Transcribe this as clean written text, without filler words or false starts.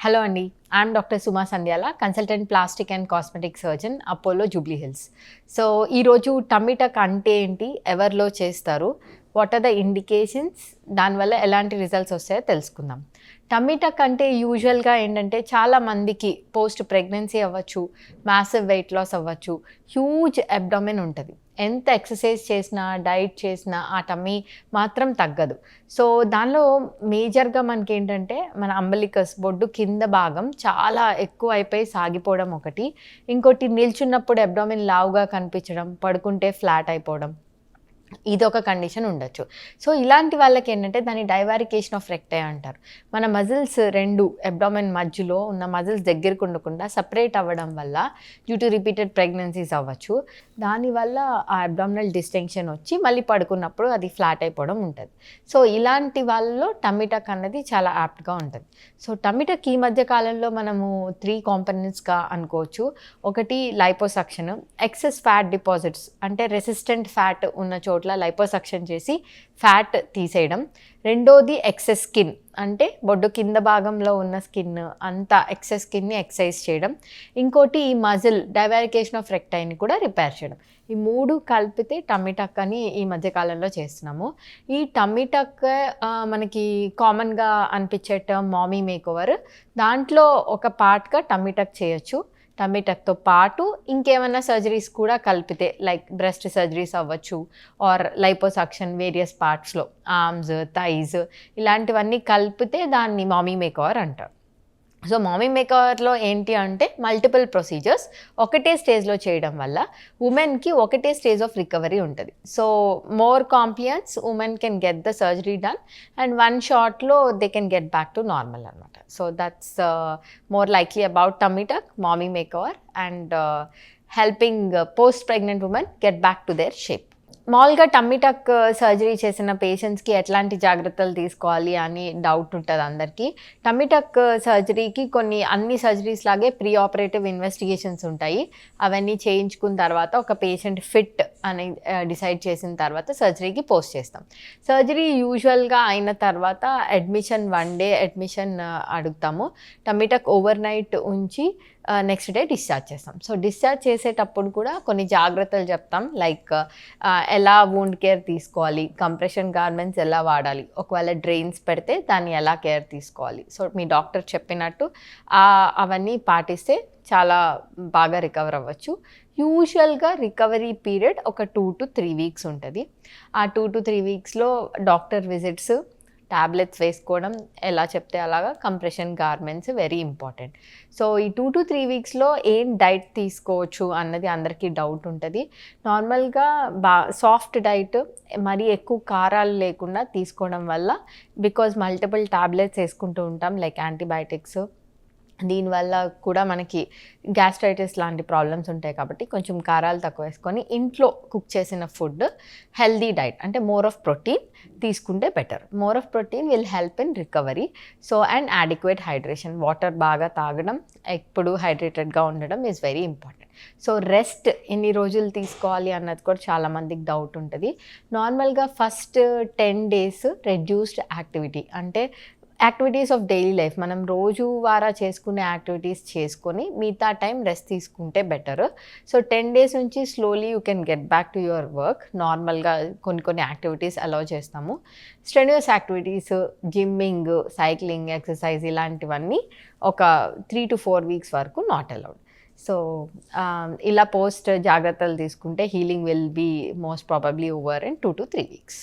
Hello అండి. I'm doctor Suma Sandhyala, consultant plastic and cosmetic surgeon, Apollo Jubilee Hills. So, ఈరోజు tummy tuck అంటే ఏంటి? ఎవరిలో చేస్తారు? What are the indications? దానివల్ల ఎలాంటి రిజల్ట్స్ వస్తాయో తెలుసుకుందాం. టమ్మీ టక్ అంటే యూజువల్‌గా ఏంటంటే చాలా మందికి పోస్ట్ ప్రెగ్నెన్సీ అవ్వచ్చు, మాసివ్ వెయిట్ లాస్ అవ్వచ్చు, హ్యూజ్ అబ్డామెన్ ఉంటది. ఎంత ఎక్సర్సైజ్ చేసినా, డైట్ చేసినా ఆ టమ్మీ మాత్రం తగ్గదు. సో, దానిలో మేజర్‌గా మనకేంటంటే మన అంబలికస్ బొడ్డు కింద భాగం చాలా ఎక్కువ అయిపోయి సాగిపోవడం ఒకటి. ఇంకోటి నిల్చున్నప్పుడు అబ్డామెన్ లావుగా కనిపించడం, పడుకుంటే ఫ్లాట్ అయిపోవడం. ఇదొక కండిషన్ ఉండొచ్చు. సో, ఇలాంటి వాళ్ళకేంటంటే దాన్ని డైవారికేషన్ ఆఫ్ రెక్టై అంటారు. మన మజిల్స్ 2 అబ్డామెన్ మధ్యలో ఉన్న మజిల్స్ దగ్గరకు ఉండకుండా సెపరేట్ అవ్వడం వల్ల డ్యూ టు రిపీటెడ్ ప్రెగ్నెన్సీస్ అవ్వచ్చు. దానివల్ల ఆ అబ్డామినల్ డిస్టెన్షన్ వచ్చి మళ్ళీ పడుకున్నప్పుడు అది ఫ్లాట్ అయిపోవడం ఉంటది. సో, ఇలాంటి వాళ్ళలో టమ్మీ టక్ అన్నది చాలా యాప్ట్‌గా ఉంటది. సో, టమ్మీ టక్ ఈ మధ్య కాలంలో మనము 3 కాంపోనెంట్స్‌గా అనుకోవచ్చు. ఒకటి లైపోసక్షన్, ఎక్సెస్ ఫ్యాట్ డిపాజిట్స్ అంటే రెసిస్టెంట్ ఫ్యాట్ ఉన్న చోట్ల లైపోసక్షన్ చేసి ఫ్యాట్ తీసేయడం. రెండోది ఎక్సెస్ స్కిన్ అంటే బొడ్డు కింద భాగంలో ఉన్న స్కిన్ అంతా ఎక్సెస్ స్కిన్ని ఎక్సైజ్ చేయడం. ఇంకోటి ఈ మజిల్ డైవారికేషన్ ఆఫ్ రెక్టైని కూడా రిపేర్ చేయడం. ఈ 3 కలిపితే టమ్మీ టక్ అని ఈ మధ్య కాలంలో చేస్తున్నాము. ఈ టమ్మీ టక్ మనకి కామన్‌గా అనిపించే టర్మ్ మామీ మేకోవర్. దాంట్లో ఒక పార్ట్‌గా టమ్మీ టక్ చేయొచ్చు. టమ్మీ టక్‌తో పాటు ఇంకేమైనా సర్జరీస్ కూడా కలిపితే లైక్ బ్రెస్ట్ సర్జరీస్ అవ్వచ్చు ఆర్ లైపోసక్షన్ వేరియస్ పార్ట్స్‌లో ఆర్మ్స్, థైస్ ఇలాంటివన్నీ కలిపితే దాన్ని మామీ మేకోవర్ అంటారు. సో, మామీ మేకోవర్‌లో ఏంటి అంటే మల్టిపుల్ ప్రొసీజర్స్ ఒకటే స్టేజ్‌లో చేయడం వల్ల వుమెన్‌కి ఒకటే స్టేజ్ ఆఫ్ రికవరీ ఉంటది. So, more compliance women can get the surgery done and one షాట్‌లో they can get back to normal అనమాట. So, that's more likely about tummy tuck, mommy makeover and helping post pregnant women get back to their shape. మామూలుగా tummy tuck surgery చేసిన పేషెంట్స్‌కి ఎట్లాంటి జాగ్రత్తలు తీసుకోవాలి అని doubt ఉంటది అందరికీ. టమ్మీ టక్ సర్జరీకి అన్ని సర్జరీస్ లాగే ప్రీ ఆపరేటివ్ ఇన్వెస్టిగేషన్స్ ఉంటాయి. అవన్నీ చేయించుకున్న తర్వాత ఒక పేషెంట్ ఫిట్ అని డిసైడ్ చేసిన తర్వాత సర్జరీకి పోస్ట్ చేస్తాం. సర్జరీ యూజువల్‌గా అయిన తర్వాత అడ్మిషన్ 1 డే అడ్మిషన్ అడుగుతాము. టమ్మీ టక్ ఓవర్ నైట్ ఉంచి నెక్స్ట్ డే డిశ్చార్జ్ చేస్తాం. సో, డిశ్చార్జ్ చేసేటప్పుడు కూడా కొన్ని జాగ్రత్తలు చెప్తాం. లైక్ ఎలా వూండ్ కేర్ తీసుకోవాలి, కంప్రెషన్ గార్మెంట్స్ ఎలా వాడాలి, ఒకవేళ డ్రెయిన్స్ పెడితే దాన్ని ఎలా కేర్ తీసుకోవాలి. సో, మీ డాక్టర్ చెప్పినట్టు అవన్నీ పాటిస్తే చాలా బాగా రికవర్ అవ్వచ్చు. యూజువల్‌గా రికవరీ పీరియడ్ ఒక 2-3 వీక్స్ ఉంటది. ఆ 2-3 వీక్స్‌లో డాక్టర్ విజిట్స్, టాబ్లెట్స్ వేసుకోవడం, ఎలా చెప్తే అలాగా compression garments very important. So, ఈ 2-3 వీక్స్‌లో ఏం డైట్ తీసుకోవచ్చు అన్నది అందరికీ డౌట్ ఉంటది. నార్మల్‌గా సాఫ్ట్ డైట్ మరీ ఎక్కువ కారాలు లేకుండా తీసుకోవడం వల్ల బికాజ్ మల్టిపుల్ టాబ్లెట్స్ వేసుకుంటూ ఉంటాం లైక్ యాంటీబయాటిక్స్. దీనివల్ల కూడా మనకి గ్యాస్ట్రైటిస్ లాంటి ప్రాబ్లమ్స్ ఉంటాయి కాబట్టి కొంచెం కారాలు తక్కువ వేసుకొని ఇంట్లో కుక్ చేసిన ఫుడ్, హెల్దీ డైట్ అంటే మోర్ ఆఫ్ ప్రోటీన్ తీసుకుంటే better. More of protein will help in recovery. So, and adequate hydration, water బాగా తాగడం, ఎప్పుడు హైడ్రేటెడ్గా ఉండడం is very important. So, rest ఎన్ని రోజులు తీసుకోవాలి అన్నది కూడా చాలామందికి డౌట్ ఉంటుంది. నార్మల్గా ఫస్ట్ 10 days రెడ్యూస్డ్ యాక్టివిటీ అంటే యాక్టివిటీస్ ఆఫ్ డైలీ లైఫ్ మనం రోజువారా చేసుకునే యాక్టివిటీస్ చేసుకొని మిగతా టైం రెస్ట్ తీసుకుంటే బెటర్. సో, 10 days నుంచి slowly you can get back to your work. నార్మల్గా కొన్ని యాక్టివిటీస్ అలౌ చేస్తాము. Strenuous activities, gymming, cycling, exercise ఇలాంటివన్నీ ఒక 3-4 weeks వరకు నాట్ అలౌడ్. సో, ఇలా పోస్ట్ జాగ్రత్తలు తీసుకుంటే healing will be most probably over in 2-3 weeks.